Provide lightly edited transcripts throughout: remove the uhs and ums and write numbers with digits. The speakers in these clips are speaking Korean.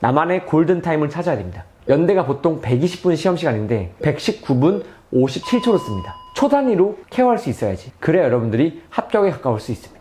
나만의 골든타임을 찾아야 됩니다. 연대가 보통 120분 시험시간인데 119분 57초로 씁니다. 초 단위로 케어할 수 있어야지. 그래야 여러분들이 합격에 가까울 수 있습니다.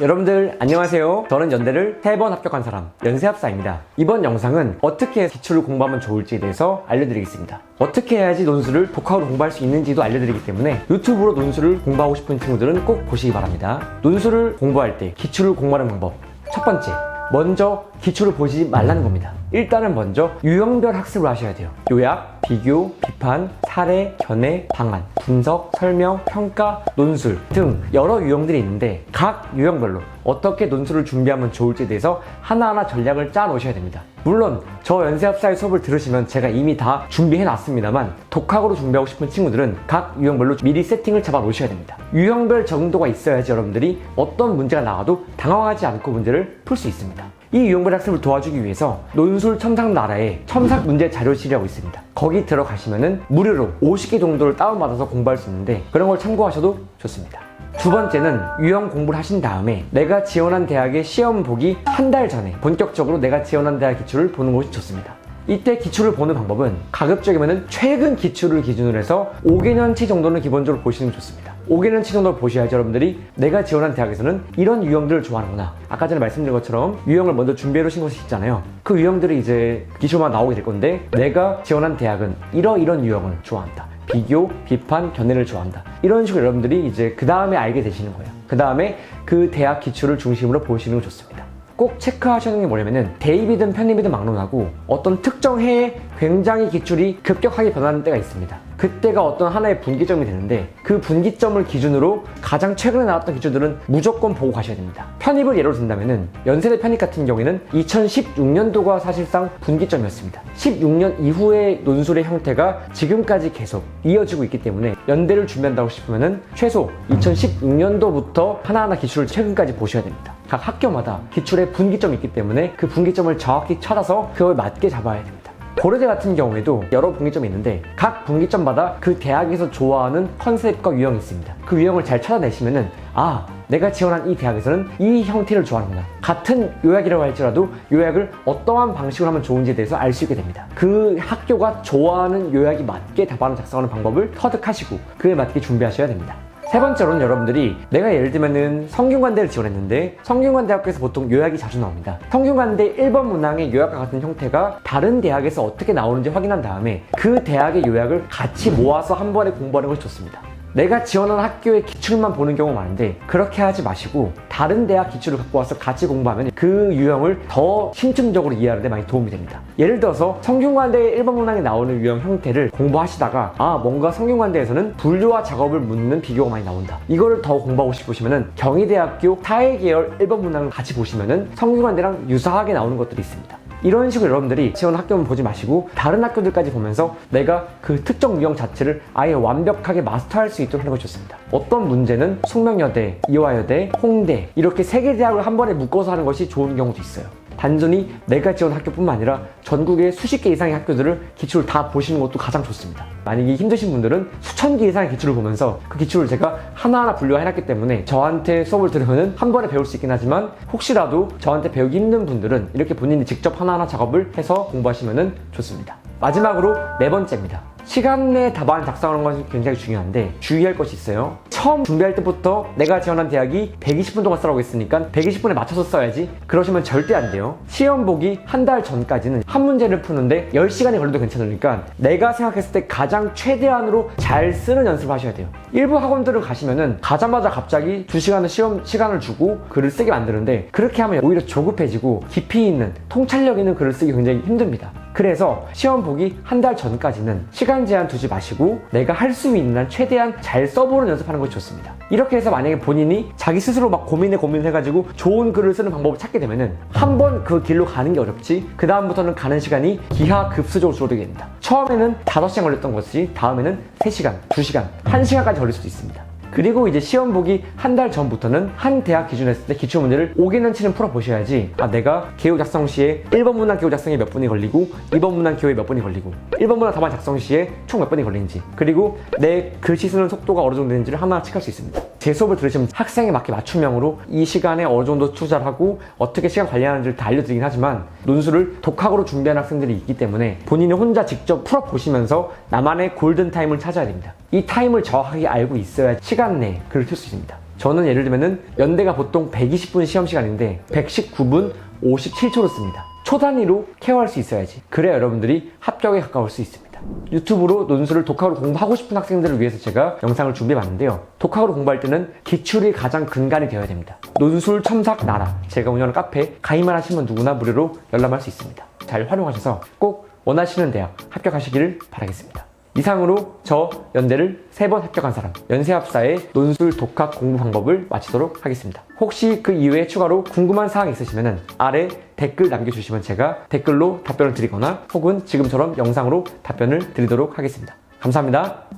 여러분들 안녕하세요. 저는 연대를 3번 합격한 사람 연세합사입니다. 이번 영상은 어떻게 기출을 공부하면 좋을지에 대해서 알려드리겠습니다. 어떻게 해야지 논술을 독학으로 공부할 수 있는지도 알려드리기 때문에 유튜브로 논술을 공부하고 싶은 친구들은 꼭 보시기 바랍니다. 논술을 공부할 때 기출을 공부하는 방법 첫 번째, 먼저 기출을 보지 말라는 겁니다. 일단은 먼저 유형별 학습을 하셔야 돼요. 요약, 비교, 비판, 사례, 견해, 방안, 분석, 설명, 평가, 논술 등 여러 유형들이 있는데 각 유형별로 어떻게 논술을 준비하면 좋을지에 대해서 하나하나 전략을 짜 놓으셔야 됩니다. 물론 저 연세합사의 수업을 들으시면 제가 이미 다 준비해 놨습니다만 독학으로 준비하고 싶은 친구들은 각 유형별로 미리 세팅을 잡아 놓으셔야 됩니다. 유형별 정도가 있어야지 여러분들이 어떤 문제가 나와도 당황하지 않고 문제를 풀 수 있습니다. 이 유형별 학습을 도와주기 위해서 논술 첨삭나라에 첨삭 문제 자료실이라고 있습니다. 거기 들어가시면은 무료로 50개 정도를 다운받아서 공부할 수 있는데 그런 걸 참고하셔도 좋습니다. 두 번째는 유형 공부를 하신 다음에 내가 지원한 대학의 시험 보기 한 달 전에 본격적으로 내가 지원한 대학 기출을 보는 것이 좋습니다. 이때 기출을 보는 방법은 가급적이면 최근 기출을 기준으로 해서 5개년치 정도는 기본적으로 보시는 게 좋습니다. 5개년치 정도를 보셔야지 여러분들이 내가 지원한 대학에서는 이런 유형들을 좋아하는구나. 아까 전에 말씀드린 것처럼 유형을 먼저 준비해 놓으신 것이 있잖아요. 그 유형들이 이제 기출만 나오게 될 건데 내가 지원한 대학은 이런 유형을 좋아한다. 비교, 비판, 견해를 좋아한다. 이런 식으로 여러분들이 이제 그 다음에 알게 되시는 거예요. 그 다음에 그 대학 기출을 중심으로 보시는 게 좋습니다. 꼭 체크하셔야 하는 게 뭐냐면은 대입이든 편입이든 막론하고 어떤 특정 해에 굉장히 기출이 급격하게 변하는 때가 있습니다. 그때가 어떤 하나의 분기점이 되는데 그 분기점을 기준으로 가장 최근에 나왔던 기출들은 무조건 보고 가셔야 됩니다. 편입을 예로 든다면은 연세대 편입 같은 경우에는 2016년도가 사실상 분기점이었습니다. 16년 이후의 논술의 형태가 지금까지 계속 이어지고 있기 때문에 연대를 준비한다고 싶으면은 최소 2016년도부터 하나하나 기출을 최근까지 보셔야 됩니다. 각 학교마다 기출의 분기점이 있기 때문에 그 분기점을 정확히 찾아서 그거에 맞게 잡아야 됩니다. 고려대 같은 경우에도 여러 분기점이 있는데 각 분기점마다 그 대학에서 좋아하는 컨셉과 유형이 있습니다. 그 유형을 잘 찾아내시면은 아, 내가 지원한 이 대학에서는 이 형태를 좋아하는구나. 같은 요약이라고 할지라도 요약을 어떠한 방식으로 하면 좋은지에 대해서 알 수 있게 됩니다. 그 학교가 좋아하는 요약이 맞게 답안을 작성하는 방법을 터득하시고 그에 맞게 준비하셔야 됩니다. 세 번째로는 여러분들이 내가 예를 들면은 성균관대를 지원했는데 성균관대 학교에서 보통 요약이 자주 나옵니다. 성균관대 1번 문항의 요약과 같은 형태가 다른 대학에서 어떻게 나오는지 확인한 다음에 그 대학의 요약을 같이 모아서 한 번에 공부하는 것이 좋습니다. 내가 지원한 학교의 기출만 보는 경우가 많은데 그렇게 하지 마시고 다른 대학 기출을 갖고 와서 같이 공부하면 그 유형을 더 심층적으로 이해하는 데 많이 도움이 됩니다. 예를 들어서 성균관대 1번 문항에 나오는 유형 형태를 공부하시다가 아, 뭔가 성균관대에서는 분류와 작업을 묻는 비교가 많이 나온다. 이거를 더 공부하고 싶으시면은 경희대학교 사회계열 1번 문항을 같이 보시면은 성균관대랑 유사하게 나오는 것들이 있습니다. 이런 식으로 여러분들이 지원 학교만 보지 마시고 다른 학교들까지 보면서 내가 그 특정 유형 자체를 아예 완벽하게 마스터할 수 있도록 하는 것이 좋습니다. 어떤 문제는 숙명여대, 이화여대, 홍대 이렇게 3개 대학을 한 번에 묶어서 하는 것이 좋은 경우도 있어요. 단순히 내가 지원 학교뿐만 아니라 전국의 수십 개 이상의 학교들을 기출을 다 보시는 것도 가장 좋습니다. 만약에 힘드신 분들은 수천 개 이상의 기출을 보면서 그 기출을 제가 하나하나 분류해놨기 때문에 저한테 수업을 들으면 한 번에 배울 수 있긴 하지만 혹시라도 저한테 배우기 힘든 분들은 이렇게 본인이 직접 하나하나 작업을 해서 공부하시면 좋습니다. 마지막으로 4번째입니다. 시간 내에 답안 작성하는 것이 굉장히 중요한데 주의할 것이 있어요. 처음 준비할 때부터 내가 지원한 대학이 120분 동안 쓰라고 했으니까 120분에 맞춰서 써야지 그러시면 절대 안 돼요. 시험 보기 한 달 전까지는 한 문제를 푸는데 10시간이 걸려도 괜찮으니까 내가 생각했을 때 가장 최대한으로 잘 쓰는 연습을 하셔야 돼요. 일부 학원들을 가시면은 가자마자 갑자기 2시간을 시험 시간을 주고 글을 쓰게 만드는데 그렇게 하면 오히려 조급해지고 깊이 있는 통찰력 있는 글을 쓰기 굉장히 힘듭니다. 그래서 시험 보기 한 달 전까지는 시간 제한 두지 마시고 내가 할 수 있는 한 최대한 잘 써보는 연습하는 것이 좋습니다. 이렇게 해서 만약에 본인이 자기 스스로 막 고민해가지고 좋은 글을 쓰는 방법을 찾게 되면은 한 번 그 길로 가는 게 어렵지 그 다음부터는 가는 시간이 기하급수적으로 줄어들게 됩니다. 처음에는 5시간 걸렸던 것이 다음에는 3시간, 2시간, 1시간까지 걸릴 수도 있습니다. 그리고 이제 시험 보기 한 달 전부터는 한 대학 기준으로 했을 때 기출문제를 5개년치는 풀어보셔야지 아, 내가 개요 작성 시에 1번 문항 개요 작성에 몇 분이 걸리고 2번 문항 개요에 몇 분이 걸리고 1번 문항 답안 작성 시에 총 몇 분이 걸리는지 그리고 내 글씨 쓰는 속도가 어느 정도 되는지를 하나 체크할 수 있습니다. 제 수업을 들으시면 학생에 맞게 맞춤형으로 이 시간에 어느 정도 투자를 하고 어떻게 시간 관리하는지를 다 알려드리긴 하지만 논술을 독학으로 준비하는 학생들이 있기 때문에 본인이 혼자 직접 풀어보시면서 나만의 골든타임을 찾아야 됩니다. 이 타임을 정확하게 알고 있어야 시간 내에 글을 쓸 수 있습니다. 저는 예를 들면은 연대가 보통 120분 시험 시간인데 119분 57초로 씁니다. 초 단위로 케어할 수 있어야지. 그래야 여러분들이 합격에 가까울 수 있습니다. 유튜브로 논술을 독학으로 공부하고 싶은 학생들을 위해서 제가 영상을 준비해봤는데요. 독학으로 공부할 때는 기출이 가장 근간이 되어야 됩니다. 논술 첨삭 나라, 제가 운영하는 카페 가입만 하시면 누구나 무료로 열람할 수 있습니다. 잘 활용하셔서 꼭 원하시는 대학 합격하시기를 바라겠습니다. 이상으로 저 연대를 3번 합격한 사람 연세합사의 논술 독학 공부 방법을 마치도록 하겠습니다. 혹시 그 이외에 추가로 궁금한 사항이 있으시면 아래 댓글 남겨주시면 제가 댓글로 답변을 드리거나 혹은 지금처럼 영상으로 답변을 드리도록 하겠습니다. 감사합니다.